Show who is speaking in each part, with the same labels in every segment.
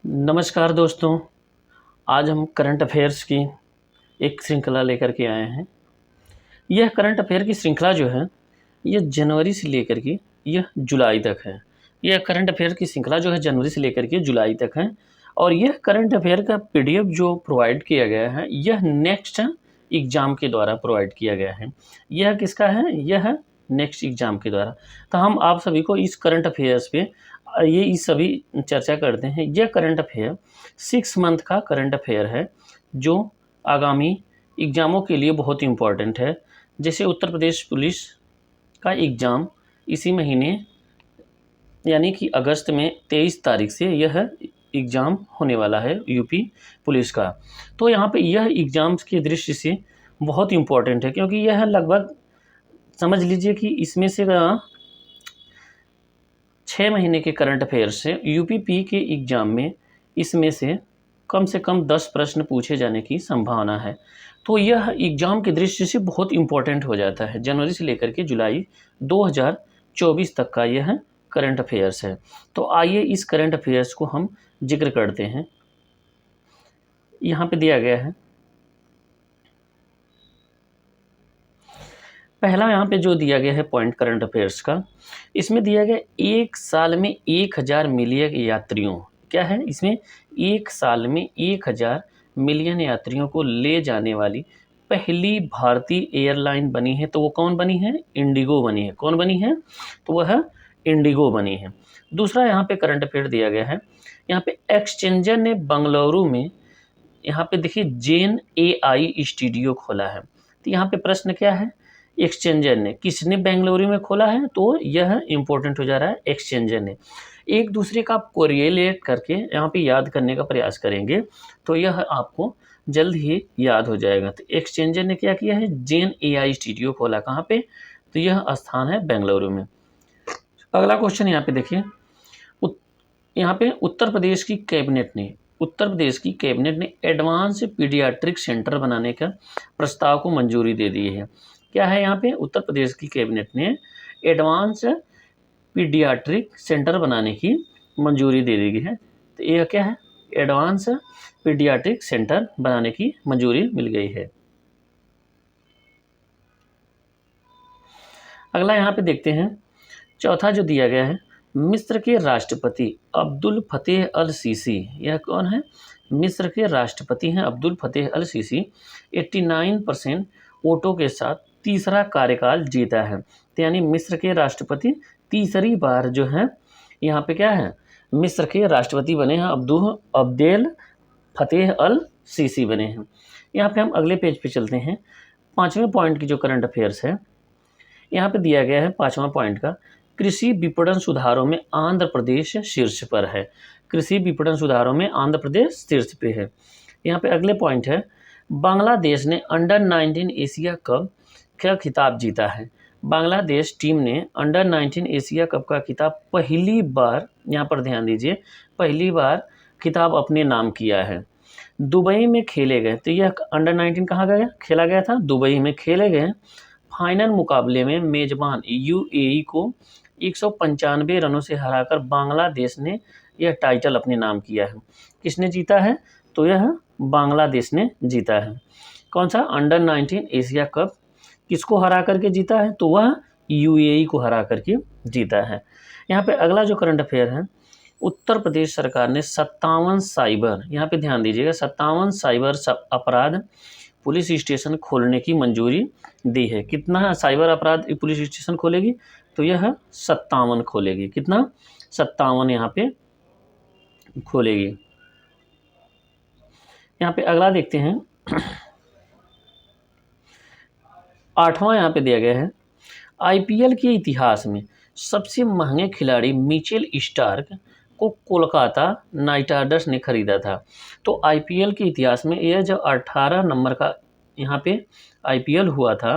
Speaker 1: नमस्कार दोस्तों। आज हम करंट अफेयर्स की एक श्रृंखला लेकर के आए हैं। यह करंट अफेयर की श्रृंखला जो है यह जनवरी से लेकर के यह जुलाई तक है। यह करंट अफेयर की श्रृंखला जो है जनवरी से लेकर के जुलाई तक है। और यह करंट अफेयर का पीडीएफ जो प्रोवाइड किया गया है यह नेक्स्ट एग्ज़ाम के द्वारा प्रोवाइड किया गया है। यह किसका है? यह नेक्स्ट एग्ज़ाम के द्वारा। तो हम आप सभी को इस करंट अफेयर्स पे ये इस सभी चर्चा करते हैं। यह करंट अफेयर 6 मंथ का करंट अफेयर है जो आगामी एग्ज़ामों के लिए बहुत इम्पॉर्टेंट है। जैसे उत्तर प्रदेश पुलिस का एग्ज़ाम इसी महीने यानी कि अगस्त में 23 तारीख से यह एग्ज़ाम होने वाला है यूपी पुलिस का। तो यहाँ पे यह एग्ज़ाम्स की दृष्टि से बहुत इम्पॉर्टेंट है, क्योंकि यह लगभग समझ लीजिए कि इसमें से 6 महीने के करंट अफेयर से यूपीपी के एग्ज़ाम में इसमें से कम 10 प्रश्न पूछे जाने की संभावना है। तो यह एग्ज़ाम की दृष्टि से बहुत इम्पोर्टेंट हो जाता है। जनवरी से लेकर के जुलाई 2024 तक का यह करंट अफेयर्स है। तो आइए इस करंट अफेयर्स को हम जिक्र करते हैं। यहाँ पे दिया गया है, पहला यहाँ पे जो दिया गया है पॉइंट करंट अफेयर्स का, इसमें दिया गया 1 साल में 1000 मिलियन यात्रियों, क्या है इसमें, 1 साल में 1000 मिलियन यात्रियों को ले जाने वाली पहली भारतीय एयरलाइन बनी है। तो वो कौन बनी है? इंडिगो बनी है। कौन बनी है? तो वह इंडिगो बनी है। दूसरा यहाँ पे करंट अफेयर दिया गया है, यहाँ पे एक्सचेंजर ने बंगलुरु में यहाँ पे देखिए जेन एआई स्टूडियो खोला है। तो यहाँ पे प्रश्न क्या है? एक्सचेंजर ने, किसने बेंगलुरु में खोला है? तो यह इंपॉर्टेंट हो जा रहा है, एक्सचेंजर ने। एक दूसरे का आप कोरिलेट करके यहाँ पे याद करने का प्रयास करेंगे तो यह आपको जल्द ही याद हो जाएगा। तो एक्सचेंजर ने क्या किया है? जेन एआई स्टूडियो खोला। कहाँ पे? तो यह स्थान है बेंगलुरु में। अगला क्वेश्चन यहाँ पे देखिए, यहाँ पे उत्तर प्रदेश की कैबिनेट ने एडवांस पीडियाट्रिक सेंटर बनाने का प्रस्ताव को मंजूरी दे दी है। क्या है यहाँ पे? उत्तर प्रदेश की कैबिनेट ने एडवांस पीडियाट्रिक सेंटर बनाने की मंजूरी दे दी है। तो यह क्या है? एडवांस पीडियाट्रिक सेंटर बनाने की मंजूरी मिल गई है। अगला यहाँ पे देखते हैं, चौथा जो दिया गया है, मिस्र के राष्ट्रपति अब्दुल फतेह अल सीसी, यह कौन है? मिस्र के राष्ट्रपति हैं अब्दुल फतेह अल सीसी। 89% वोटों के साथ तीसरा कार्यकाल जीता है। तो यानी मिस्र के राष्ट्रपति तीसरी बार जो है यहाँ पे क्या है? मिस्र के राष्ट्रपति बने हैं, अब्देल फतेह अल सीसी बने हैं। यहाँ पे हम अगले पेज पे चलते हैं। 5वें पॉइंट की जो करंट अफेयर्स है, यहाँ पे दिया गया है 5वां पॉइंट का, कृषि विपणन सुधारों में आंध्र प्रदेश शीर्ष पर है। कृषि विपणन सुधारों में आंध्र प्रदेश शीर्ष पे है। यहाँ पे अगले पॉइंट है, बांग्लादेश ने अंडर 19 एशिया कप का खिताब जीता है। बांग्लादेश टीम ने अंडर 19 एशिया कप का खिताब पहली बार, यहाँ पर ध्यान दीजिए, पहली बार खिताब अपने नाम किया है। दुबई में खेले गए, तो यह अंडर 19 कहाँ गया? खेला गया था दुबई में खेले गए। फाइनल मुकाबले में मेजबान यूएई को 195 रनों से हराकर बांग्लादेश ने यह टाइटल अपने नाम किया है। किसने जीता है? तो यह बांग्लादेश ने जीता है। कौन सा? अंडर 19 एशिया कप किसको हरा करके जीता है? तो वह यूएई को हरा करके जीता है। यहाँ पे अगला जो करंट अफेयर है, उत्तर प्रदेश सरकार ने 57 साइबर, यहाँ पे ध्यान दीजिएगा, 57 साइबर अपराध पुलिस स्टेशन खोलने की मंजूरी दी है। कितना साइबर अपराध पुलिस स्टेशन खोलेगी? तो यह 57 खोलेगी। कितना? 57 यहाँ पे खोलेगी। यहाँ पे अगला देखते हैं, 8वां यहाँ पे दिया गया है, आईपीएल के इतिहास में सबसे महंगे खिलाड़ी मिचेल स्टार्क को कोलकाता नाइट राइडर्स ने खरीदा था। तो आईपीएल के इतिहास में यह जो 18 नंबर का यहाँ पे आईपीएल हुआ था,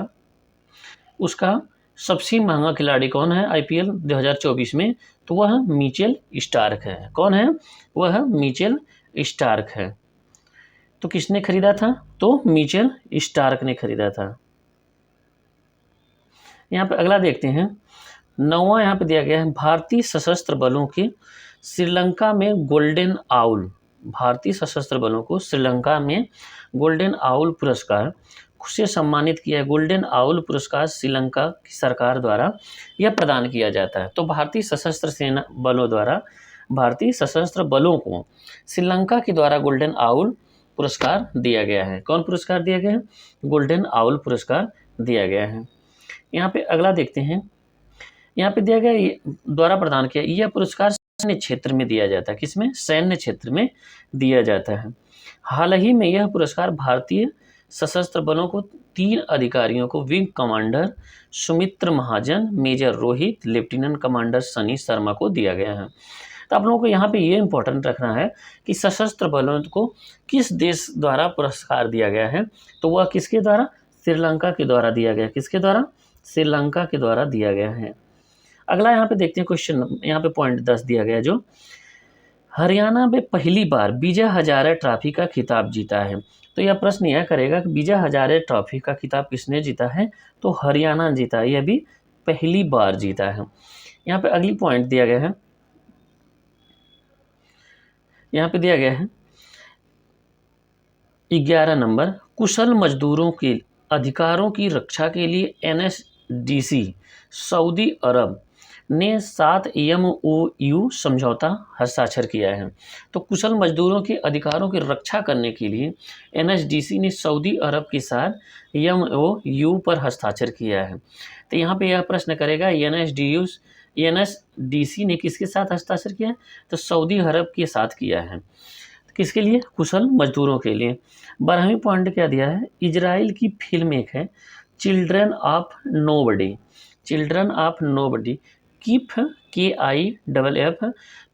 Speaker 1: उसका सबसे महंगा खिलाड़ी कौन है आईपीएल 2024 में? तो वह मिचेल स्टार्क है। कौन है? वह मिचेल स्टार्क है। तो किसने खरीदा था? तो मिचेल स्टार्क ने खरीदा था। यहाँ पे अगला देखते हैं, 9वां यहाँ पे दिया गया है, भारतीय सशस्त्र बलों के श्रीलंका में गोल्डन आउल भारतीय सशस्त्र बलों को श्रीलंका में गोल्डन आउल पुरस्कार से सम्मानित किया है। गोल्डन आउल पुरस्कार श्रीलंका की सरकार द्वारा यह प्रदान किया जाता है। तो भारतीय सशस्त्र सेना बलों द्वारा भारतीय सशस्त्र बलों को श्रीलंका के द्वारा गोल्डन आउल पुरस्कार दिया गया है। कौन पुरस्कार दिया गया है? गोल्डन आउल पुरस्कार दिया गया है। यहाँ पे अगला देखते हैं। यहाँ पे दिया गया द्वारा प्रदान किया, यह पुरस्कार सैन्य क्षेत्र में दिया जाता है। किसमें? सैन्य क्षेत्र में दिया जाता है। हाल ही में यह पुरस्कार भारतीय सशस्त्र बलों को 3 अधिकारियों को wing commander Sumitra Mahajan, major Rohit, lieutenant commander Sunny Sharma को दिया गया है। तो आप लोगों को यहाँ पे ये इंपॉर्टेंट रखना है कि सशस्त्र बलों को किस देश द्वारा पुरस्कार दिया गया है, तो वह किसके द्वारा? श्रीलंका के द्वारा दिया गया। किसके द्वारा? श्रीलंका के द्वारा दिया गया है। अगला यहाँ पे देखते हैं क्वेश्चन, यहाँ पे पॉइंट 10 दिया गया, जो हरियाणा में पहली बार विजय हजारे ट्रॉफी का खिताब जीता है। तो यह प्रश्न यह करेगा कि विजय हजारे ट्रॉफी का खिताब किसने जीता है? तो हरियाणा जीता है, यह भी पहली बार जीता है। यहाँ पे अगली पॉइंट दिया गया है, यहाँ पे दिया गया है 11 नंबर, कुशल मजदूरों के अधिकारों की रक्षा के लिए NSDC सऊदी अरब ने 7 MOU समझौता हस्ताक्षर किया है। तो कुशल मजदूरों के अधिकारों की रक्षा करने के लिए NSDC ने सऊदी अरब के साथ MOU पर हस्ताक्षर किया है। तो यहाँ पे यह प्रश्न करेगा NSDC ने किसके साथ हस्ताक्षर किया है? तो सऊदी अरब के साथ किया है। किसके लिए? कुशल मजदूरों के लिए। 12वीं पॉइंट क्या दिया है? इजराइल की फिल्म एक है children of nobody, children of nobody KIFF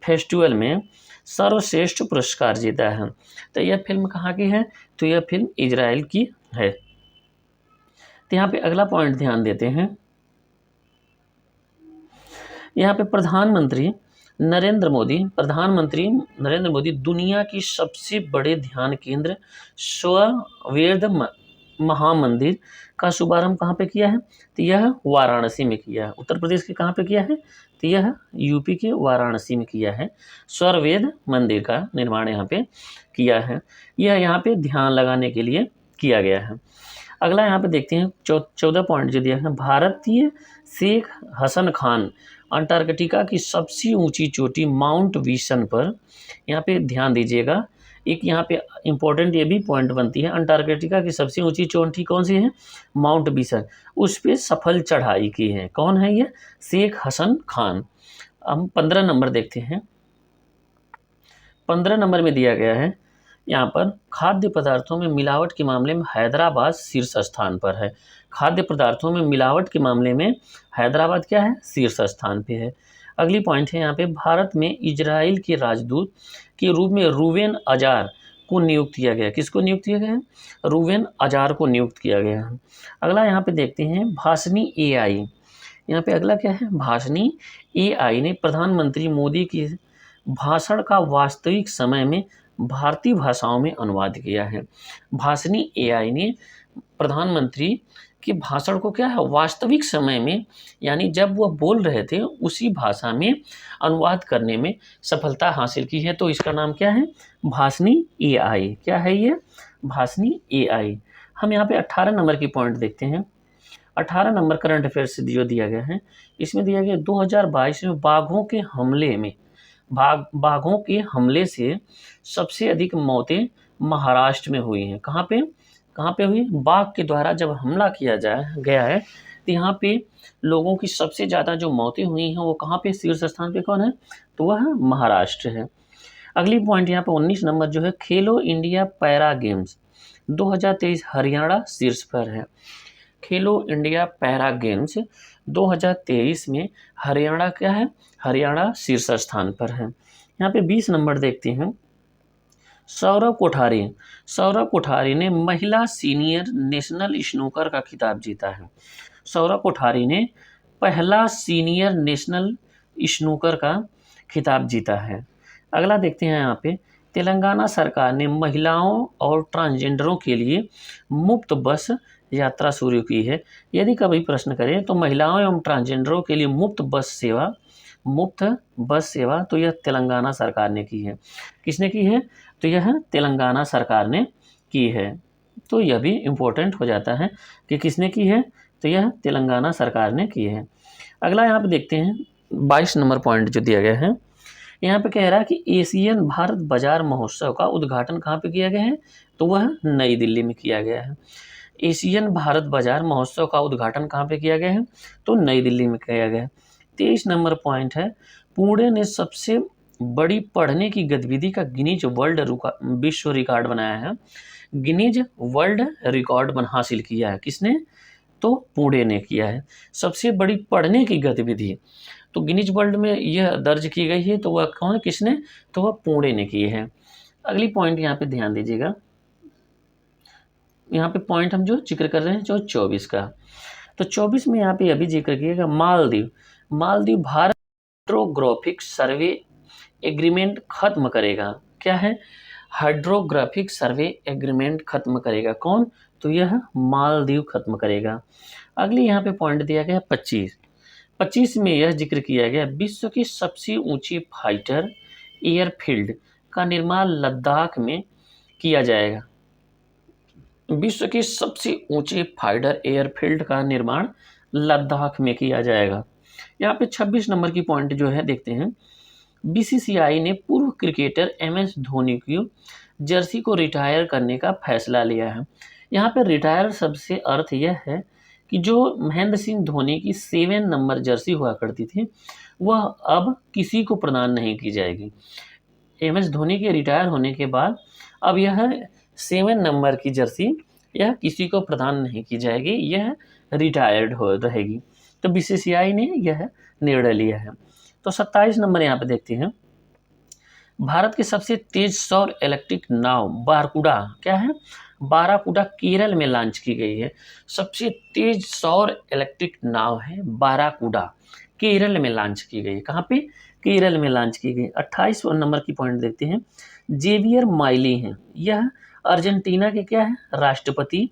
Speaker 1: festival में सर्वश्रेष्ठ पुरस्कार जीता है। तो यह फिल्म कहाँ की है? तो यह फिल्म इजराइल की है। तो यहाँ पे अगला पॉइंट ध्यान देते हैं। यहाँ पे प्रधानमंत्री नरेंद्र मोदी दुनिया की सबसे बड़े ध्यान केंद्र स्ववेद महामंदिर का शुभारंभ कहाँ पे किया है? तो यह वाराणसी में किया है। उत्तर प्रदेश के कहाँ पे किया है? तो यह यूपी के वाराणसी में किया है। स्वरवेद मंदिर का निर्माण यहाँ पे किया है। यह यहाँ पे ध्यान लगाने के लिए किया गया है। अगला यहाँ पे देखते हैं 14 पॉइंट जो दिया है, भारतीय शेख हसन खान अंटार्कटिका की सबसे ऊंची चोटी माउंट विशन पर, यहाँ पे ध्यान दीजिएगा, एक यहाँ पे इम्पोर्टेंट ये भी पॉइंट बनती है, अंटार्कटिका की सबसे ऊंची चोटी कौन सी है? Mount Vinson. उस पर सफल चढ़ाई की है। कौन है ये? शेख हसन खान। हम 15 नंबर देखते हैं। 15 नंबर में दिया गया है, यहाँ पर खाद्य पदार्थों में मिलावट के मामले में हैदराबाद शीर्ष स्थान पर है। खाद्य पदार्थों में मिलावट के मामले में हैदराबाद क्या है? शीर्ष स्थान पे है। अगली पॉइंट है यहाँ पे, भारत में इजराइल के राजदूत के रूप में रूवेन अजार को नियुक्त किया गया। किसको नियुक्त किया गया है? रूवेन अजार को नियुक्त किया गया है। अगला यहाँ पे देखते हैं भाषणी AI। यहाँ पे अगला क्या है? भाषणी AI ने प्रधानमंत्री मोदी की भाषण का वास्तविक समय में भारतीय भाषाओं में अनुवाद किया है। भाषणी AI ने प्रधानमंत्री के भाषण को क्या है? वास्तविक समय में, यानी जब वह बोल रहे थे उसी भाषा में अनुवाद करने में सफलता हासिल की है। तो इसका नाम क्या है? भाषणी AI। क्या है ये? भाषणी AI। हम यहाँ पे 18 नंबर की पॉइंट देखते हैं। 18 नंबर करंट अफेयर्स से जो दिया गया है, इसमें दिया गया 2022 में बाघों के हमले से सबसे अधिक मौतें महाराष्ट्र में हुई हैं। कहाँ पे हुई? बाघ के द्वारा जब हमला किया गया है, तो यहाँ पे लोगों की सबसे ज़्यादा जो मौतें हुई हैं वो कहाँ पे? शीर्ष स्थान पे कौन है? तो वह महाराष्ट्र है। अगली पॉइंट यहाँ पे 19 नंबर जो है, खेलो इंडिया पैरा गेम्स 2023 हरियाणा शीर्ष पर है। खेलो इंडिया पैरा गेम्स 2023 में हरियाणा क्या है? हरियाणा शीर्ष स्थान पर है। यहाँ पे 20 नंबर देखते हैं। सौरभ कोठारी ने महिला सीनियर नेशनल स्नूकर का खिताब जीता है। सौरभ कोठारी ने पहला सीनियर नेशनल स्नूकर का खिताब जीता है। अगला देखते हैं यहाँ पे, तेलंगाना सरकार ने महिलाओं और ट्रांसजेंडरों के लिए मुफ्त बस यात्रा शुरू की है। यदि कभी प्रश्न करें तो महिलाओं एवं ट्रांसजेंडरों के लिए मुफ्त बस सेवा मुफ्त बस सेवा तो यह तेलंगाना सरकार ने की है। किसने की है? तो यह तेलंगाना सरकार ने की है। तो यह भी इम्पोर्टेंट हो जाता है कि किसने की है, तो यह तेलंगाना सरकार ने की है। अगला यहाँ पे देखते हैं 22 नंबर पॉइंट जो दिया गया है, यहाँ पे कह रहा है कि एशियन भारत बाजार महोत्सव का उद्घाटन कहाँ पे किया गया है, तो वह नई दिल्ली में किया गया है। एशियन भारत बाजार महोत्सव का उद्घाटन कहाँ पे किया गया है, तो नई दिल्ली में किया गया है। 23 नंबर पॉइंट है, पुणे ने सबसे बड़ी पढ़ने की गतिविधि का गिनीज वर्ल्ड विश्व रिकॉर्ड बनाया है। गिनीज वर्ल्ड रिकॉर्ड हासिल किया है किसने, तो पुणे ने किया है। सबसे बड़ी पढ़ने की गतिविधि तो गिनीज वर्ल्ड में यह दर्ज की गई है, तो वह कौन किसने, तो वह पुणे ने की है। अगली पॉइंट यहाँ पे ध्यान दीजिएगा, यहाँ पे पॉइंट हम जो जिक्र कर रहे हैं जो 24 का, तो 24 में यहाँ पे अभी जिक्र किएगा मालदीव। मालदीव भारत हाइड्रोग्राफिक सर्वे एग्रीमेंट खत्म करेगा। क्या है? हाइड्रोग्राफिक सर्वे एग्रीमेंट खत्म करेगा। कौन? तो यह मालदीव खत्म करेगा। अगली यहाँ पे पॉइंट दिया गया 25 में यह जिक्र किया गया विश्व की सबसे ऊंची फाइटर एयरफील्ड का निर्माण लद्दाख में किया जाएगा। विश्व के सबसे ऊंचे फाइटर एयरफील्ड का निर्माण लद्दाख में किया जाएगा। यहाँ पे 26 नंबर की पॉइंट जो है देखते हैं, बीसीसीआई ने पूर्व क्रिकेटर एमएस धोनी की जर्सी को रिटायर करने का फैसला लिया है। यहाँ पे रिटायर शब्द से अर्थ यह है कि जो महेंद्र सिंह धोनी की 7 नंबर जर्सी हुआ करती थी वह अब किसी को प्रदान नहीं की जाएगी। एमएस धोनी के रिटायर होने के बाद अब यह 7 नंबर की जर्सी यह किसी को प्रदान नहीं की जाएगी, यह रिटायर्ड हो रहेगी। तो बीसीसीआई ने यह निर्णय लिया है। तो 27 नंबर यहाँ पे देखते हैं, भारत के सबसे तेज सौर इलेक्ट्रिक नाव बारकुडा, क्या है? बाराकुडा केरल में लॉन्च की गई है। सबसे तेज सौर इलेक्ट्रिक नाव है बाराकुडा, केरल में लॉन्च की गई है। कहाँ पे? केरल में लॉन्च की गई। 28 नंबर की पॉइंट देखते हैं, जेवियर माइली हैं, यह अर्जेंटीना के क्या है? राष्ट्रपति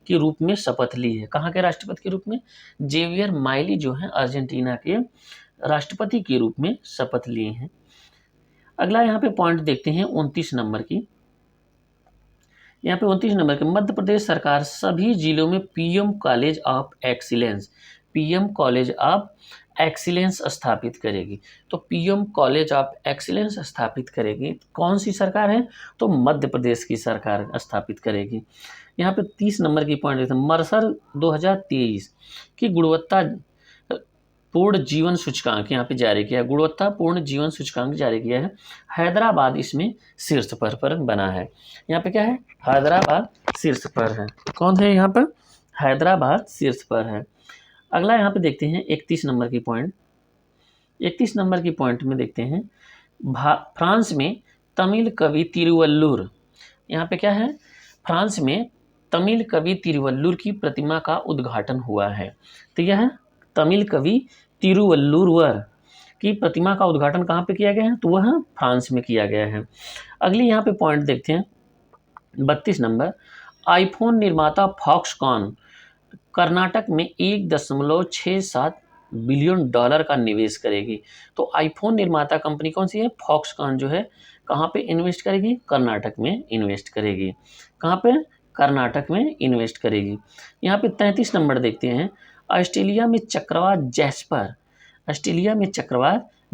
Speaker 1: के रूप में शपथ ली है। कहाँ के राष्ट्रपति के रूप में? जेवियर माइली जो है अर्जेंटीना के राष्ट्रपति के रूप में शपथ लिए हैं। अगला यहाँ पे पॉइंट देखते हैं 29 नंबर की। यहाँ पे 29 नंबर के, मध्य प्रदेश सरकार सभी जिलों में पीएम कॉलेज ऑफ एक्सीलेंस स्थापित करेगी। तो पीएम कॉलेज ऑफ एक्सीलेंस स्थापित करेगी। कौन सी सरकार है? तो मध्य प्रदेश की सरकार स्थापित करेगी। यहाँ पे 30 नंबर की पॉइंट देखते हैं, मर्सर 2023 की गुणवत्ता पूर्ण जीवन सूचकांक यहाँ पे जारी किया है। गुणवत्तापूर्ण जीवन सूचकांक जारी किया है। हैदराबाद इसमें शीर्ष पर बना है। यहाँ पे क्या है? हैदराबाद शीर्ष पर है। कौन है यहाँ पर? हैदराबाद शीर्ष पर है। अगला यहाँ पे देखते हैं 31 नंबर की पॉइंट। 31 नंबर की पॉइंट में देखते हैं, फ्रांस में तमिल कवि तिरुवल्लुर, यहाँ पे क्या है? फ्रांस में तमिल कवि तिरुवल्लुर की प्रतिमा का उद्घाटन हुआ है। तो यह तमिल कवि तिरुवल्लुवर की प्रतिमा का उद्घाटन कहाँ पे किया गया है? तो वह फ्रांस में किया गया है। अगली यहाँ पे पॉइंट देखते हैं 32 नंबर, आईफोन निर्माता फॉक्सकॉन कर्नाटक में 1.67 बिलियन डॉलर का निवेश करेगी। तो आईफोन निर्माता कंपनी कौन सी है? फॉक्सकॉन जो है कहाँ पे इन्वेस्ट करेगी? कर्नाटक में इन्वेस्ट करेगी। कहाँ पे? कर्नाटक में इन्वेस्ट करेगी। यहाँ पे 33 नंबर देखते हैं, ऑस्ट्रेलिया में चक्रवात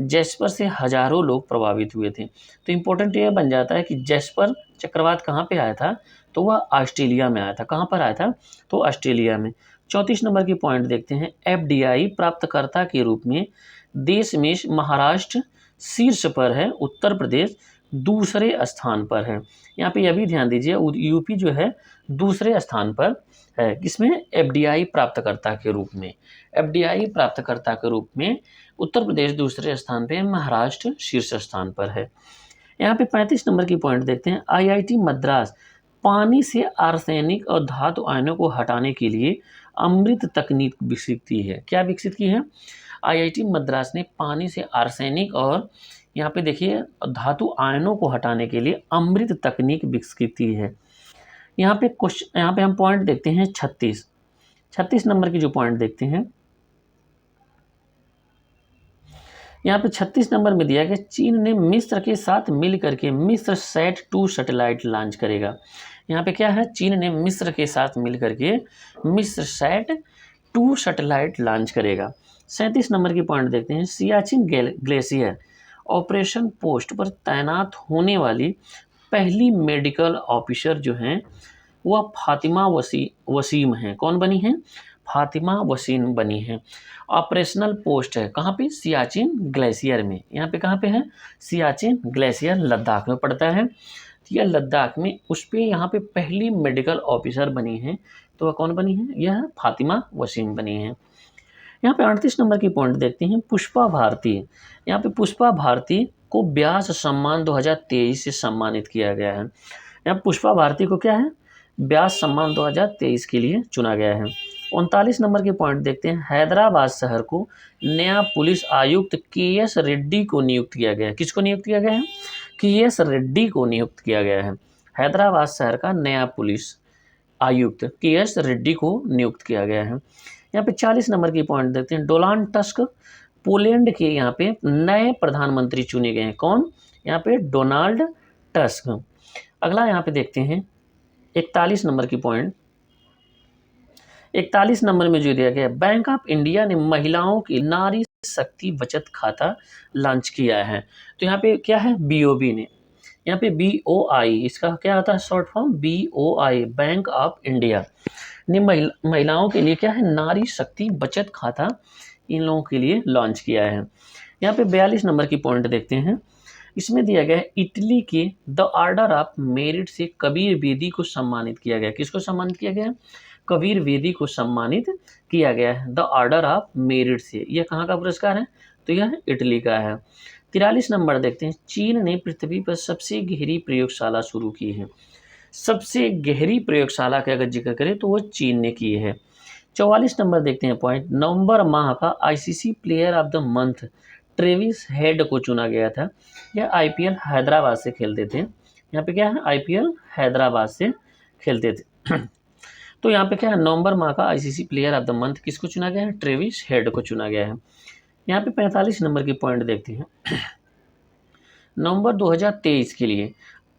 Speaker 1: जैस्पर से हजारों लोग प्रभावित हुए थे। तो इम्पोर्टेंट ये बन जाता है कि जैस्पर चक्रवात कहाँ पे आया था? तो वह ऑस्ट्रेलिया में आया था। कहाँ पर आया था? तो ऑस्ट्रेलिया में। 34 नंबर की पॉइंट देखते हैं, एफडीआई प्राप्तकर्ता के रूप में देश में महाराष्ट्र शीर्ष पर है, उत्तर प्रदेश दूसरे स्थान पर है। यहाँ पे यह भी ध्यान दीजिए, यूपी जो है दूसरे स्थान पर है। किसमें? एफडीआई प्राप्तकर्ता के रूप में। एफडीआई प्राप्तकर्ता के रूप में उत्तर प्रदेश दूसरे स्थान पे, महाराष्ट्र शीर्ष स्थान पर है। यहाँ पे 35 नंबर की पॉइंट देखते हैं, आईआईटी मद्रास पानी से आर्सेनिक और धातु आयनों को हटाने के लिए अमृत तकनीक विकसित की है। क्या विकसित की है? आईआईटी मद्रास ने पानी से आर्सेनिक और यहाँ पे देखिए धातु आयनों को हटाने के लिए अमृत तकनीक विकसित की है। यहाँ पे हम पॉइंट देखते हैं 36 नंबर की जो पॉइंट देखते हैं, यहाँ पे 36 नंबर में दिया गया चीन ने मिस्र के साथ मिल करके मिस्र सैट 2 सैटेलाइट लॉन्च करेगा। यहाँ पे क्या है, चीन ने मिस्र के साथ मिल करके मिस्र सैट 2 सैटेलाइट लॉन्च करेगा। 37 नंबर की पॉइंट देखते हैं, सियाचिन ग्लेशियर ऑपरेशन पोस्ट पर तैनात होने वाली पहली मेडिकल ऑफिसर जो हैं वह फातिमा वसीम हैं। कौन बनी हैं? फातिमा वसीम बनी हैं। ऑपरेशनल पोस्ट है कहाँ पे? सियाचिन ग्लेशियर में। यहाँ पे कहाँ पे है? सियाचिन ग्लेशियर लद्दाख में पड़ता है। यह लद्दाख में उस पर यहाँ पे पहली मेडिकल ऑफिसर बनी है, तो वह कौन बनी है? यह फातिमा वसीम बनी है। यहाँ पे 38 नंबर की पॉइंट देखते हैं, पुष्पा भारती। यहाँ पे पुष्पा भारती को व्यास सम्मान 2023 से सम्मानित किया गया है। यहाँ पुष्पा भारती को क्या है? व्यास सम्मान 2023 के लिए चुना गया है। 39 नंबर की पॉइंट देखते हैं, हैदराबाद शहर को नया पुलिस आयुक्त के.एस. रेड्डी को नियुक्त किया गया है। किसको नियुक्त किया गया है? के.एस. रेड्डी को नियुक्त किया गया है। हैदराबाद शहर का नया पुलिस आयुक्त के.एस. रेड्डी को नियुक्त किया गया है। यहाँ पे 40 नंबर की पॉइंट देखते हैं, डोनाल्ड टस्क पोलैंड के यहाँ पे नए प्रधानमंत्री चुने गए हैं। कौन? यहाँ पे डोनाल्ड टस्क। अगला यहाँ पे देखते हैं 41 नंबर की पॉइंट। 41 नंबर में जो दिया गया, बैंक ऑफ इंडिया ने महिलाओं की नारी शक्ति बचत खाता लॉन्च किया है। तो यहाँ पे क्या है? बीओबी ने। यहाँ पे BOI, इसका क्या होता है short form? BOI, bank of India ने महिलाओं के लिए क्या है? नारी शक्ति बचत खाता इन लोगों के लिए लॉन्च किया है। यहाँ पे 42 नंबर की पॉइंट देखते हैं, इसमें दिया गया है इटली के द ऑर्डर ऑफ मेरिट से कबीर बेदी को सम्मानित किया गया। किसको सम्मानित किया गया? कबीर बेदी को सम्मानित किया गया है द ऑर्डर ऑफ मेरिट से। यह कहाँ का पुरस्कार है? तो यह इटली का है। 43 नंबर देखते हैं, चीन ने पृथ्वी पर सबसे गहरी प्रयोगशाला शुरू की है। सबसे गहरी प्रयोगशाला का अगर जिक्र करें तो वो चीन ने की है। 44 नंबर देखते हैं पॉइंट, नवंबर माह का ICC player of the month Travis head को चुना गया था। यह आईपीएल हैदराबाद से खेलते थे। यहाँ पे क्या है? आईपीएल हैदराबाद से खेलते थे। तो यहाँ पे क्या है? नवंबर माह का ICC player of the month किसको चुना गया है? ट्रेविस हेड को चुना गया है। यहाँ पे 45 नंबर की पॉइंट देखते हैं, नवंबर 2023 के लिए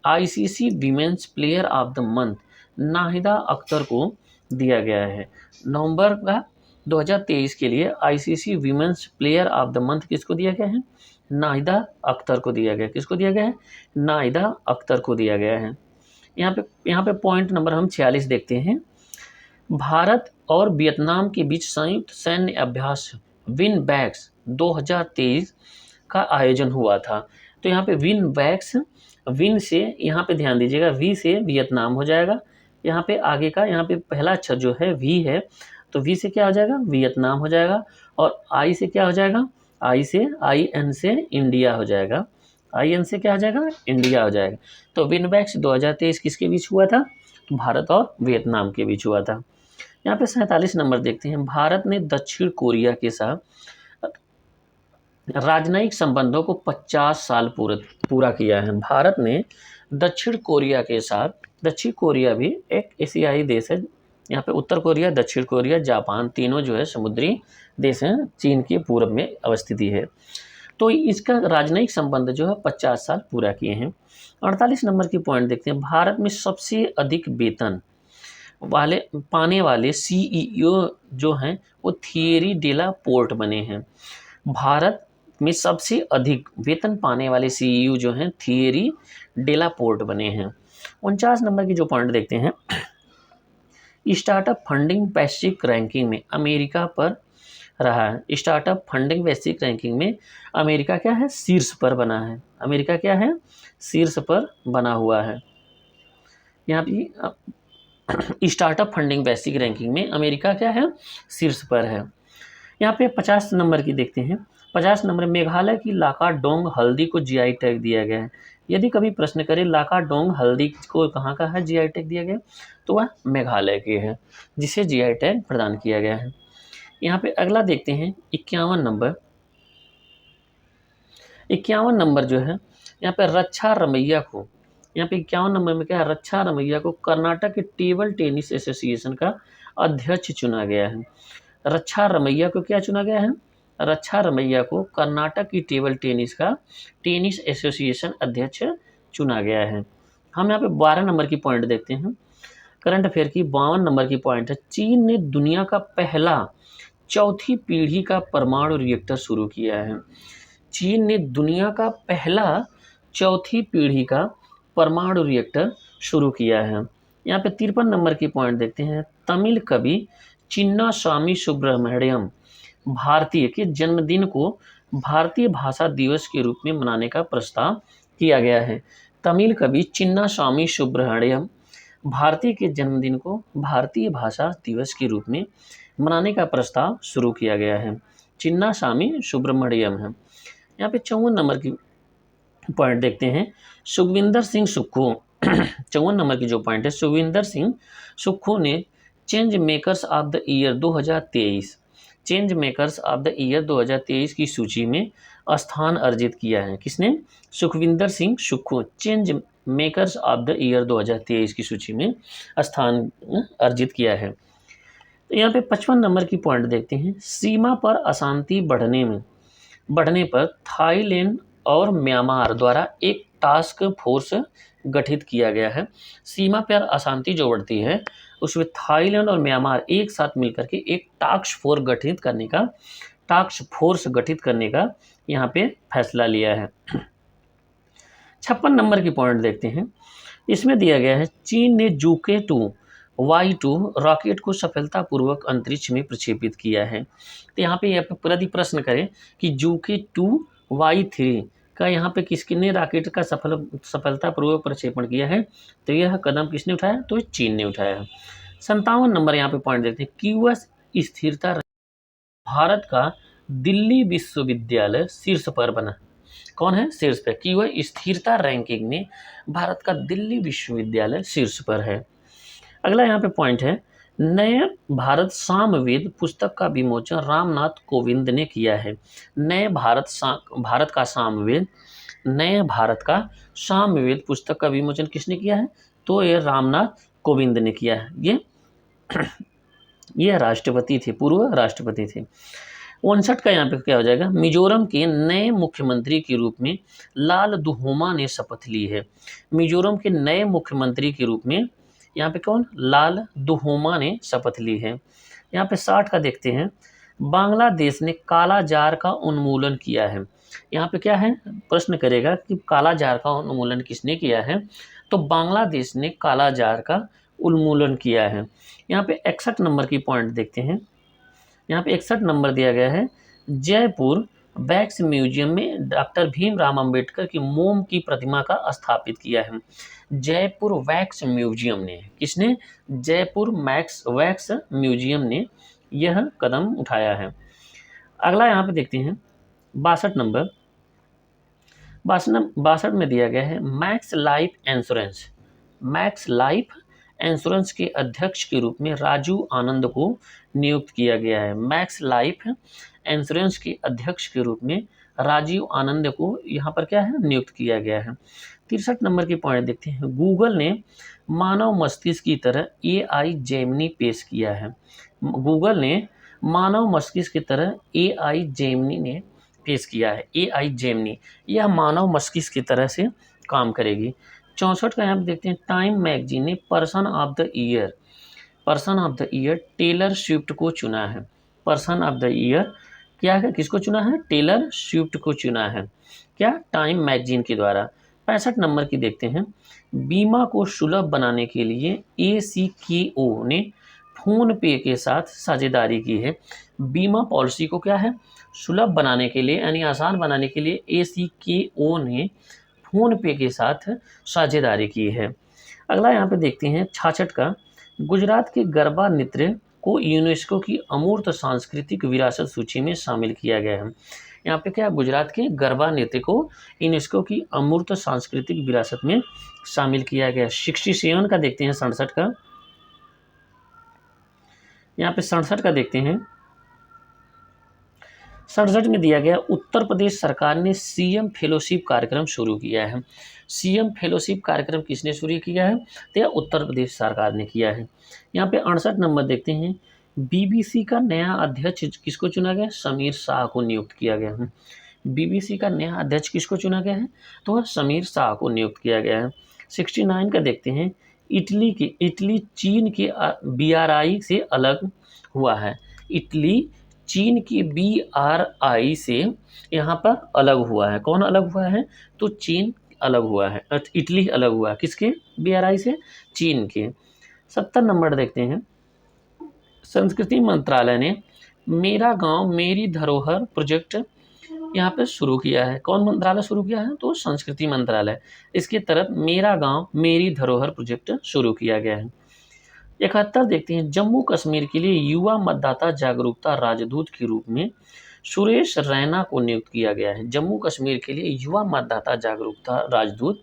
Speaker 1: ICC women's player of the month Nahida Akhtar को दिया गया है। नवंबर का 2023 के लिए ICC women's player of the month किसको दिया गया है? नाहिदा अख्तर को दिया गया। किसको दिया गया है? नाहिदा अख्तर को दिया गया है। यहाँ पे पॉइंट नंबर हम 46 देखते हैं, भारत और वियतनाम के बीच संयुक्त सैन्य अभ्यास विन बैक्स 2023 का आयोजन हुआ था। तो यहाँ पे विन बैक्स, विन से यहाँ पे ध्यान दीजिएगा, वी से वियतनाम हो जाएगा। यहाँ पे आगे का यहाँ पे पहला अक्षर जो है वी है, तो वी से क्या हो जाएगा? वियतनाम हो जाएगा। और आई से क्या हो जाएगा? आई से IN से इंडिया हो जाएगा। IN से क्या हो जाएगा? इंडिया हो जाएगा। तो विन बैक्स 2023 किसके बीच हुआ था? तो भारत और वियतनाम के बीच हुआ था। यहाँ पे 47 नंबर देखते हैं, भारत ने दक्षिण कोरिया के साथ राजनयिक संबंधों को 50 साल पूरा किया है। भारत ने दक्षिण कोरिया के साथ, दक्षिण कोरिया भी एक एशियाई देश है, यहाँ पे उत्तर कोरिया, दक्षिण कोरिया, जापान तीनों जो है समुद्री देश हैं, चीन के पूर्व में अवस्थित है। तो इसका राजनयिक संबंध जो है 50 साल पूरा किए हैं। 48 नंबर की पॉइंट देखते हैं, भारत में सबसे अधिक वेतन पाने वाले CEO जो हैं वो थियरी डेला पोर्ट बने हैं। भारत में सबसे अधिक वेतन पाने वाले CEO जो हैं थियरी डेला पोर्ट बने हैं। 49 नंबर की जो पॉइंट देखते हैं, स्टार्टअप फंडिंग वैश्विक रैंकिंग में अमेरिका पर रहा है। स्टार्टअप फंडिंग वैश्विक रैंकिंग में अमेरिका क्या है? शीर्ष पर बना है। अमेरिका क्या है? शीर्ष पर बना हुआ है। यहाँ पे स्टार्टअप फंडिंग वैश्विक रैंकिंग में अमेरिका क्या है? शीर्ष पर है। यहाँ पे 50 नंबर की देखते हैं, 50 नंबर मेघालय की लाकाडोंग हल्दी को GI टैग दिया गया है। यदि कभी प्रश्न करें लाकाडोंग हल्दी को कहाँ का है GI टैग दिया गया, तो वह मेघालय के है जिसे GI टैग प्रदान किया गया है। यहाँ पे अगला देखते हैं 51 नंबर। 51 नंबर जो है यहाँ पे रक्षा रमैया को, यहाँ पे 51 नंबर में क्या है? रक्षा रमैया को कर्नाटक के टेबल टेनिस एसोसिएशन का अध्यक्ष चुना गया है। रक्षा रमैया को क्या चुना गया है? रक्षा रमैया को कर्नाटक की टेनिस एसोसिएशन अध्यक्ष चुना गया है। हम यहाँ पे 12 नंबर की पॉइंट देखते हैं। करंट अफेयर की 52 नंबर की पॉइंट है, चीन ने दुनिया का पहला चौथी पीढ़ी का परमाणु रिएक्टर शुरू किया है। चीन ने दुनिया का पहला चौथी पीढ़ी का परमाणु रिएक्टर शुरू किया है। यहाँ पे 53 नंबर की पॉइंट देखते हैं, तमिल कवि चिन्नास्वामी सुब्रमण्यम भारतीय के जन्मदिन को भारतीय भाषा दिवस के रूप में मनाने का प्रस्ताव किया गया है। तमिल कवि चिन्नास्वामी सुब्रमण्यम भारतीय के जन्मदिन को भारतीय भाषा दिवस के रूप में मनाने का प्रस्ताव शुरू किया गया है। चिन्नास्वामी सुब्रमण्यम है। यहाँ पे 54 नंबर की पॉइंट देखते हैं, सुखविंदर सिंह सुक्खू 54 नंबर की जो पॉइंट है, सुखविंदर सिंह सुक्खू ने change makers of the year 2023 की सूची में स्थान अर्जित किया है। किसने? Sukhwinder Singh Sukhu change makers of the year 2023 की सूची में स्थान अर्जित किया है। तो यहाँ पे 55 नंबर की पॉइंट देखते हैं, सीमा पर अशांति बढ़ने पर थाईलैंड और म्यांमार द्वारा एक टास्क फोर्स गठित किया गया है। सीमा पर अशांति जो बढ़ती है उसमें थाईलैंड और म्यांमार एक साथ मिलकर के एक टास्क फोर्स गठित करने का यहाँ पे फैसला लिया है। 56 नंबर की पॉइंट देखते हैं, इसमें दिया गया है, चीन ने जूके 2 Y2 रॉकेट को सफलतापूर्वक अंतरिक्ष में प्रक्षेपित किया है। तो यहाँ पे यदि प्रश्न करें कि जूके 2 Y3 का यहाँ पे किसने रॉकेट का सफलतापूर्वक प्रक्षेपण किया है, तो यह कदम किसने उठाया? तो चीन ने उठाया है। 57 नंबर यहाँ पे पॉइंट देखते हैं, क्यूएस स्थिरता भारत का दिल्ली विश्वविद्यालय शीर्ष पर बना। कौन है शीर्ष पर? क्यूएस स्थिरता रैंकिंग में भारत का दिल्ली विश्वविद्यालय शीर्ष पर है। अगला यहाँ पे पॉइंट है, नए भारत सामवेद पुस्तक का विमोचन रामनाथ कोविंद ने किया है। नए भारत का सामवेद पुस्तक का विमोचन किसने किया है? तो ये रामनाथ कोविंद ने किया है। ये राष्ट्रपति थे, पूर्व राष्ट्रपति थे। 59 का यहाँ पे क्या हो जाएगा, मिजोरम के नए मुख्यमंत्री के रूप में लाल दुहोमा ने शपथ ली है। मिजोरम के नए मुख्यमंत्री के रूप में यहाँ पे कौन? लाल दुहोमा ने शपथ ली है। यहाँ पे 60 का देखते हैं, बांग्लादेश ने काला जार का उन्मूलन किया है। यहाँ पे क्या है, प्रश्न करेगा कि काला जार का उन्मूलन किसने किया है, तो बांग्लादेश ने काला जार का उन्मूलन किया है। यहाँ पे 61 नंबर की पॉइंट देखते हैं, यहाँ पे 61 नंबर दिया गया है, जयपुर वैक्स म्यूजियम में डॉक्टर भीमराव अंबेडकर की मोम की प्रतिमा का स्थापित किया है। जयपुर वैक्स म्यूजियम ने, किसने? जयपुर वैक्स म्यूजियम ने यह कदम उठाया है। अगला यहाँ पे देखते हैं 62 नंबर, 62 में दिया गया है, मैक्स लाइफ इंश्योरेंस के अध्यक्ष के रूप में राजीव आनंद को नियुक्त किया गया है। मैक्स लाइफ इंश्योरेंस के अध्यक्ष के रूप में राजीव आनंद को यहाँ पर क्या है, नियुक्त किया गया है। 63 नंबर की पॉइंट देखते हैं, गूगल ने मानव मस्तिष्क की तरह AI जेमिनी पेश किया है। गूगल ने मानव मस्तिष्क की तरह AI जेमिनी ने पेश किया है। AI जेमिनी यह मानव मस्तिष्क की तरह से काम करेगी। 64 का यहाँ पे देखते हैं, टाइम मैगजीन ने person of the year Taylor Swift को चुना है। पर्सन ऑफ द ईयर क्या है, किसको चुना है? टेलर स्विफ्ट को चुना है। क्या? टाइम मैगजीन के द्वारा। 65 नंबर की देखते हैं, बीमा को सुलभ बनाने के लिए ACKO ने फोन पे के साथ साझेदारी की है। बीमा पॉलिसी को क्या है, सुलभ बनाने के लिए यानी आसान बनाने के लिए ACKO ने फोन पे के साथ साझेदारी की है। अगला यहाँ पे देखते हैं 66 का, गुजरात के गरबा नृत्य को यूनेस्को की अमूर्त सांस्कृतिक विरासत सूची में शामिल किया गया है। यहाँ पे क्या, गुजरात के गरबा नृत्य को यूनेस्को की अमूर्त सांस्कृतिक विरासत में शामिल किया गया। 67 का देखते हैं, 67 का, यहाँ पे 67 का देखते हैं, 67 में दिया गया, उत्तर प्रदेश सरकार ने CM फेलोशिप कार्यक्रम शुरू किया है। CM फेलोशिप कार्यक्रम किसने शुरू किया है? तो यह उत्तर प्रदेश सरकार ने किया है। यहाँ पे 68 नंबर देखते हैं, बीबीसी का नया अध्यक्ष किसको चुना गया? समीर शाह को नियुक्त किया गया है। बीबीसी का नया अध्यक्ष किसको चुना गया है? तो वह समीर शाह को नियुक्त किया गया है। 69 का देखते हैं। इटली चीन के BRI से अलग हुआ है। इटली चीन की BRI से यहाँ पर अलग हुआ है। कौन अलग हुआ है? तो चीन अलग हुआ है, इटली अलग हुआ है। किसके? BRI से? चीन के। 70 नंबर देखते हैं। संस्कृति मंत्रालय ने मेरा गांव मेरी धरोहर प्रोजेक्ट यहाँ पे शुरू किया है। कौन मंत्रालय शुरू किया है? तो संस्कृति मंत्रालय। इसके तहत मेरा गांव मेरी धरोहर प्रोजेक्ट शुरू किया गया है। 71 देखते हैं। जम्मू कश्मीर के लिए युवा मतदाता जागरूकता राजदूत के रूप में सुरेश रैना को नियुक्त किया गया है। जम्मू कश्मीर के लिए युवा मतदाता जागरूकता राजदूत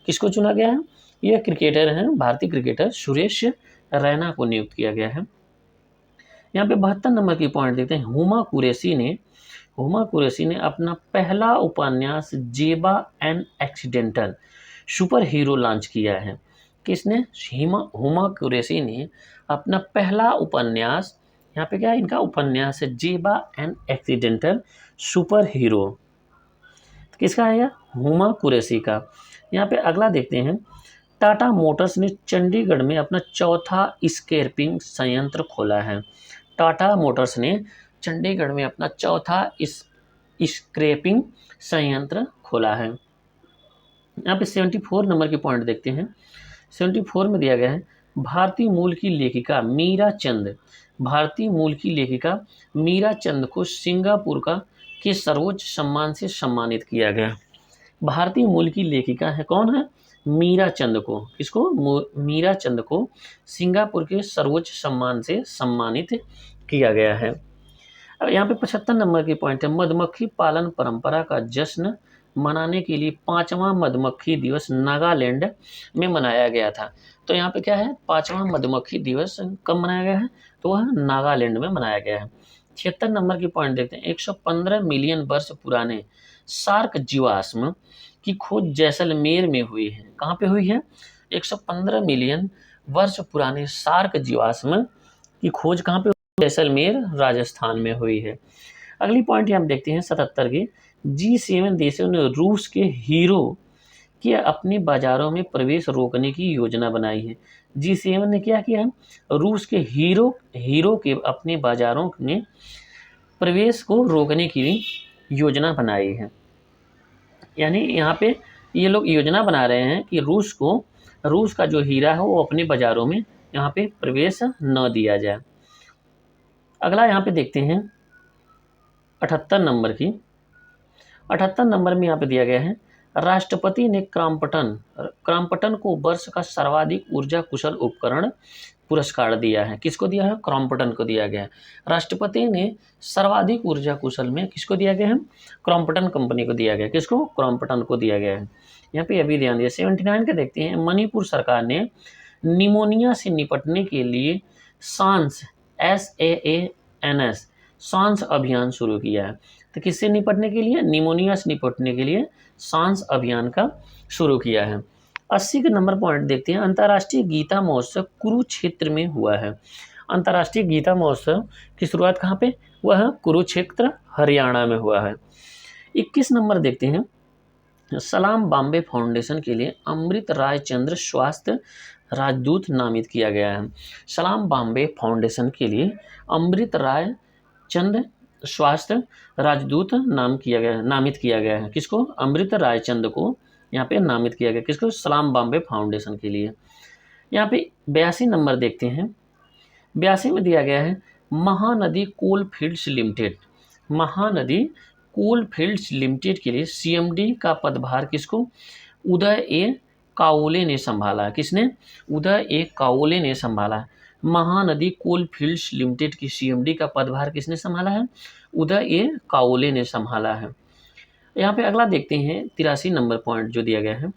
Speaker 1: किसको चुना गया है? यह क्रिकेटर हैं, भारतीय क्रिकेटर सुरेश रैना को नियुक्त किया गया है। यहाँ पे 72 नंबर की पॉइंट देखते हैं। हुमा कुरैशी ने अपना पहला उपन्यास जेबा an accidental super hero launch किया है। किसने? हुमा कुरैशी ने अपना पहला उपन्यास, यहाँ पे क्या है? इनका उपन्यास है जेबा एन एक्सीडेंटल सुपर हीरो। किसका है यह? हुमा कुरैशी का। यहाँ पे अगला देखते हैं। टाटा मोटर्स ने चंडीगढ़ में अपना चौथा स्क्रैपिंग संयंत्र खोला है। टाटा मोटर्स ने चंडीगढ़ में अपना चौथा स्क्रैपिंग संयंत्र खोला है। यहाँ पे 74 नंबर की पॉइंट देखते हैं। 74 में दिया गया है। भारतीय मूल की लेखिका मीरा चंद को सिंगापुर के सर्वोच्च सम्मान से सम्मानित किया गया। भारतीय मूल की लेखिका है, कौन है? मीरा चंद को। किसको? मीरा चंद को सिंगापुर के सर्वोच्च सम्मान से सम्मानित किया गया है। अब यहाँ पे 75 नंबर की पॉइंट है। मधुमक्खी पालन परंपरा का जश्न मनाने के लिए 5वां मधुमक्खी दिवस नागालैंड में मनाया गया था। तो यहाँ पे क्या है? 5वां मधुमक्खी दिवस कब मनाया गया है? तो वह नागालैंड में मनाया गया है। 76 नंबर की पॉइंट देखते हैं। 115 मिलियन वर्ष पुराने शार्क जीवाश्म की खोज जैसलमेर में हुई है। कहाँ पे हुई है? 115 मिलियन वर्ष पुराने शार्क जीवाश्म की खोज कहाँ पे? जैसलमेर राजस्थान में हुई है। अगली पॉइंट हम देखते हैं 77 की। G7 देशों ने रूस के हीरो के अपने बाजारों में प्रवेश रोकने की योजना बनाई है। G7 ने क्या किया है? रूस के हीरो के अपने बाजारों में प्रवेश को रोकने की योजना बनाई है। यानी यहाँ पे ये लोग योजना बना रहे हैं कि रूस का जो हीरा है वो अपने बाजारों में यहाँ पे प्रवेश न दिया जाए। अगला यहाँ पे देखते हैं 78 नंबर की। 78 नंबर में यहाँ पे दिया गया है। राष्ट्रपति ने क्रॉम्पटन को वर्ष का सर्वाधिक ऊर्जा कुशल उपकरण पुरस्कार दिया है। किसको दिया है? क्रॉम्पटन को दिया गया है। राष्ट्रपति ने सर्वाधिक ऊर्जा कुशल में किसको दिया गया है? क्रॉम्पटन कंपनी को दिया गया। किसको? क्रॉम्पटन को दिया गया है। यहाँ पे अभी ध्यान दिया। 79 का देखते हैं। मणिपुर सरकार ने निमोनिया से निपटने के लिए सांस अभियान शुरू किया है। तो किससे निपटने के लिए? निमोनिया से निपटने के लिए सांस अभियान का शुरू किया है। 80 का नंबर पॉइंट देखते हैं। अंतर्राष्ट्रीय गीता महोत्सव कुरुक्षेत्र में हुआ है। अंतर्राष्ट्रीय गीता महोत्सव की शुरुआत कहाँ पे? वह कुरुक्षेत्र हरियाणा में हुआ है। 21 नंबर देखते हैं। सलाम बॉम्बे फाउंडेशन के लिए अमृत राय चंद्र स्वास्थ्य राजदूत नामित किया गया है। सलाम बॉम्बे फाउंडेशन के लिए अमृत राय चंद्र स्वास्थ्य राजदूत नामित किया गया है। किसको? अमृत राय चंद को यहाँ पे नामित किया गया। किसको? सलाम बॉम्बे फाउंडेशन के लिए। यहाँ पे 82 नंबर देखते हैं। 82 में दिया गया है। महानदी कोलफील्ड्स लिमिटेड के लिए CMD का पदभार किसको? उदय ए काओले ने संभाला। किसने? उदय ए काओले ने संभाला। महानदी कोलफील्ड्स लिमिटेड की CMD का पदभार किसने संभाला है? उदय ए काओले ने संभाला है। यहाँ पे अगला देखते हैं 83 नंबर पॉइंट जो दिया गया है।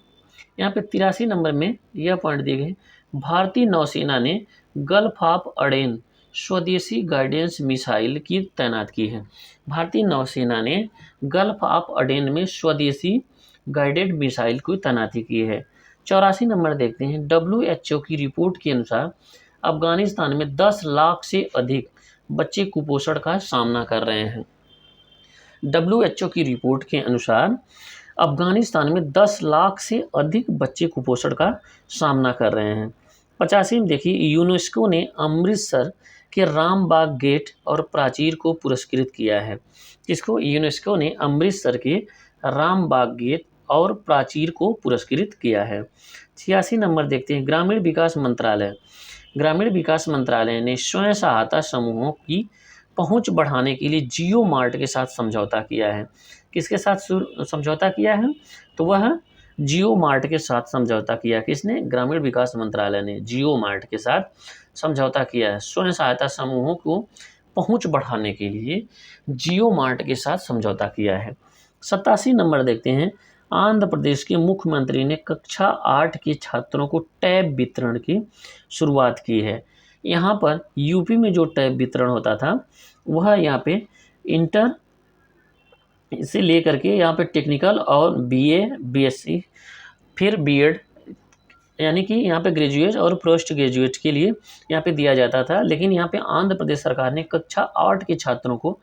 Speaker 1: यहाँ पे 83 नंबर में यह पॉइंट दिए गए। भारतीय नौसेना ने गल्फ ऑफ अडेन स्वदेशी गाइडेंस मिसाइल की तैनात की है। भारतीय नौसेना ने गल्फ ऑफ अडेन में स्वदेशी गाइडेड मिसाइल की तैनाती की है। 84 नंबर देखते हैं। WHO की रिपोर्ट के अनुसार अफगानिस्तान में 10 लाख से अधिक बच्चे कुपोषण का सामना कर रहे हैं। WHO की रिपोर्ट के अनुसार अफगानिस्तान में 10 लाख से अधिक बच्चे कुपोषण का सामना कर रहे हैं। 85 में देखिए, यूनेस्को ने अमृतसर के रामबाग गेट और प्राचीर को पुरस्कृत किया है। किसको? यूनेस्को ने अमृतसर के रामबाग गेट और प्राचीर को पुरस्कृत किया है। 86 नंबर देखते हैं, ग्रामीण विकास मंत्रालय। ग्रामीण विकास मंत्रालय ने स्वयं सहायता समूहों की पहुंच बढ़ाने के लिए जियो मार्ट के साथ समझौता किया है। किसके साथ समझौता किया है? तो वह जियो मार्ट के साथ समझौता किया। किसने? ग्रामीण विकास मंत्रालय ने जियो मार्ट के साथ समझौता किया है। स्वयं सहायता समूहों को पहुंच बढ़ाने के लिए जियो मार्ट के साथ समझौता किया है। 87 नंबर देखते हैं, आंध्र प्रदेश के मुख्यमंत्री ने कक्षा 8 के छात्रों को टैब वितरण की शुरुआत की है। यहाँ पर यूपी में जो टैब वितरण होता था वह यहाँ पे इंटर से लेकर के यहाँ पे टेक्निकल और बीए, बीएससी, फिर बीएड, यानी कि यहाँ पे ग्रेजुएट और पोस्ट ग्रेजुएट के लिए यहाँ पे दिया जाता था। लेकिन यहाँ पे आंध्र प्रदेश सरकार ने कक्षा 8 के छात्रों को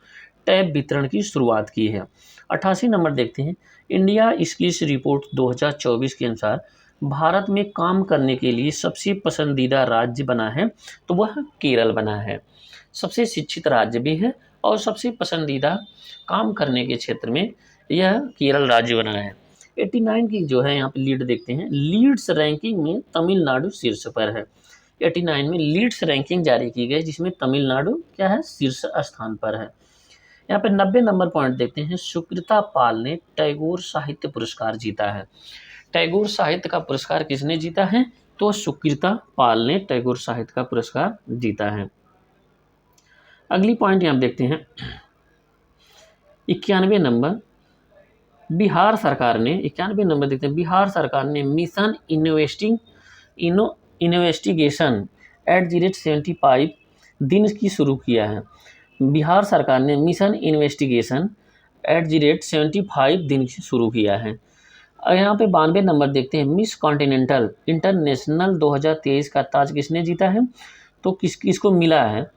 Speaker 1: टैब वितरण की शुरुआत की है। 88 नंबर देखते हैं, इंडिया स्किल्स रिपोर्ट 2024 के अनुसार भारत में काम करने के लिए सबसे पसंदीदा राज्य बना है तो वह केरल बना है। सबसे शिक्षित राज्य भी है और सबसे पसंदीदा काम करने के क्षेत्र में यह केरल राज्य बना है। 89 की जो है यहाँ पे लीड देखते हैं, लीड्स रैंकिंग में तमिलनाडु शीर्ष पर है। 89 में लीड्स रैंकिंग जारी की गई जिसमें तमिलनाडु क्या है? शीर्ष स्थान पर है। यहाँ पे 90 नंबर पॉइंट देखते हैं, सुकृता पाल ने टैगोर साहित्य पुरस्कार जीता है। टैगोर साहित्य का पुरस्कार किसने जीता है? तो सुकृता पाल ने टैगोर साहित्य का पुरस्कार जीता है। अगली पॉइंट यहाँ देखते हैं, 91 नंबर, बिहार सरकार ने 91 नंबर देखते हैं, बिहार सरकार ने मिशन इन्वेस्टिगेशन @75 दिन की शुरू किया है। बिहार सरकार ने मिशन इन्वेस्टिगेशन @75 दिन की शुरू किया है। यहाँ पे 92 नंबर देखते हैं, मिस कॉन्टिनेंटल इंटरनेशनल 2023 का ताज किसने जीता है? तो किसको मिला है?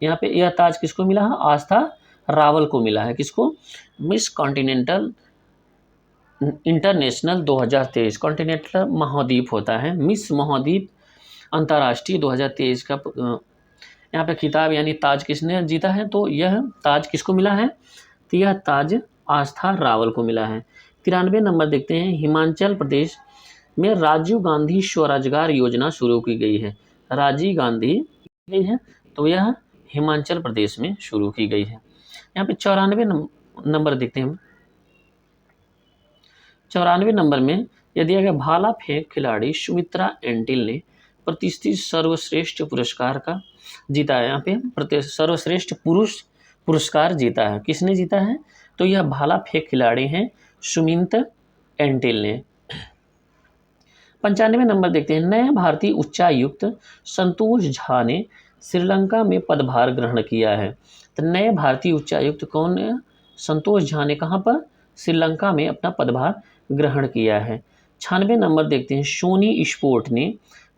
Speaker 1: यहाँ पे यह ताज किसको मिला है? आस्था रावल को मिला है। किसको? मिस कॉन्टिनेंटल इंटरनेशनल 2023, कॉन्टिनेंटल महाद्वीप होता है, मिस महाद्वीप अंतर्राष्ट्रीय 2023 का यहाँ पे खिताब यानी ताज किसने जीता है? तो यह ताज किसको मिला है? तो यह ताज आस्था रावल को मिला है। 93 नंबर देखते हैं, हिमाचल प्रदेश में राजीव गांधी स्वरोजगार योजना शुरू की गई है। राजीव गांधी गई है तो यह हिमाचल प्रदेश में शुरू की गई है। यहाँ पे 94 नंबर देखते हैं, 94 नंबर में यह दिया गया, भाला फेंक खिलाड़ी सुमित्रा एंटिल ने प्रतिष्ठित सर्वश्रेष्ठ पुरस्कार का जीता है। यहाँ पे सर्वश्रेष्ठ पुरुष पुरस्कार जीता है। किसने जीता है? तो यह भाला फेंक खिलाड़ी हैं सुमित एंटिल ने। 95 नंबर देखते हैं, नए भारतीय उच्चायुक्त संतोष झा ने श्रीलंका में पदभार ग्रहण किया है। तो नए भारतीय उच्चायुक्त कौन है? संतोष झा ने कहाँ पर? श्रीलंका में अपना पदभार ग्रहण किया है। 96 नंबर देखते हैं, सोनी स्पोर्ट ने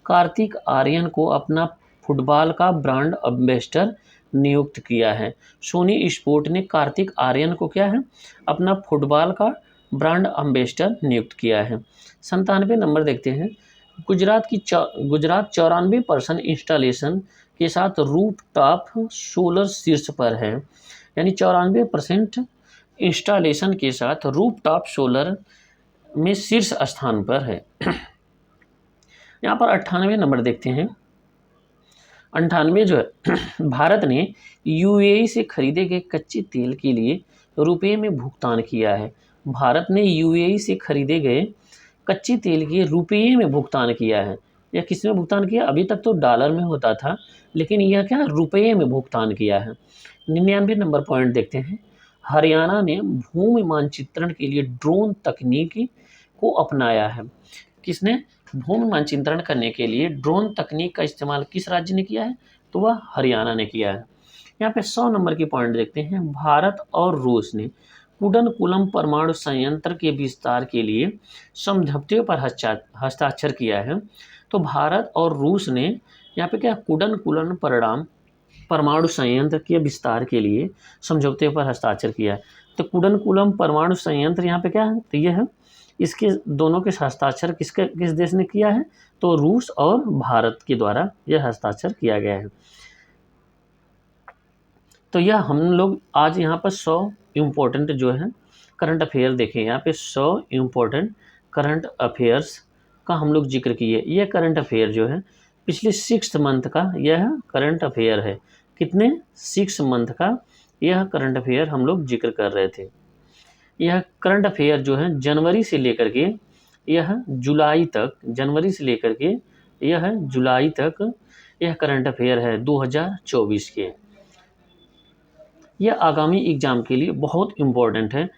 Speaker 1: कार्तिक आर्यन को अपना फुटबॉल का ब्रांड एम्बेसडर नियुक्त किया है। सोनी स्पोर्ट ने कार्तिक आर्यन को क्या है? अपना फुटबॉल का ब्रांड एम्बेसडर नियुक्त किया है। 97 नंबर देखते हैं, गुजरात 94% इंस्टॉलेशन के साथ रूफ टॉप सोलर शीर्ष पर है। यानी 94% इंस्टॉलेशन के साथ रूफ टॉप सोलर में शीर्ष स्थान पर है। यहाँ पर 98 नंबर देखते हैं, 98 जो है, भारत ने यूएई से खरीदे गए कच्चे तेल के लिए रुपये में भुगतान किया है। भारत ने यूएई से खरीदे गए कच्चे तेल के रुपये में भुगतान किया है। यह किस में भुगतान किया? अभी तक तो डॉलर में होता था, लेकिन यह क्या? रुपये में भुगतान किया है। 99 नंबर पॉइंट देखते हैं, हरियाणा ने भूमि मानचित्रण के लिए ड्रोन तकनीकी को अपनाया है। किसने? भूमि मानचित्रण करने के लिए ड्रोन तकनीक का इस्तेमाल किस राज्य ने किया है? तो वह हरियाणा ने किया है। यहाँ पे 100 नंबर की पॉइंट देखते हैं, भारत और रूस ने कुडनकुलम परमाणु संयंत्र के विस्तार के लिए समझौते पर हस्ताक्षर किया है। तो भारत और रूस ने यहाँ पे क्या कुडनकुलन परिणाम परमाणु संयंत्र के विस्तार के लिए समझौते पर हस्ताक्षर किया है। तो कुडनकुलम परमाणु संयंत्र यहाँ पे क्या है, तो ये है, इसके दोनों के हस्ताक्षर किस देश ने किया है, तो रूस और भारत के द्वारा यह हस्ताक्षर किया गया है। तो यह हम लोग आज यहाँ पर 100 इम्पोर्टेंट जो है करंट अफेयर देखें। यहाँ पे 100 इम्पोर्टेंट करंट अफेयर्स का हम लोग जिक्र किए। यह करंट अफेयर जो है पिछले 6 मंथ का यह करंट अफेयर है। कितने 6 मंथ का यह करंट अफेयर हम लोग जिक्र कर रहे थे। यह करंट अफेयर जो है जनवरी से लेकर के यह जुलाई तक, जनवरी से लेकर के यह जुलाई तक यह करंट अफेयर है 2024 के। यह आगामी एग्जाम के लिए बहुत इम्पोर्टेंट है।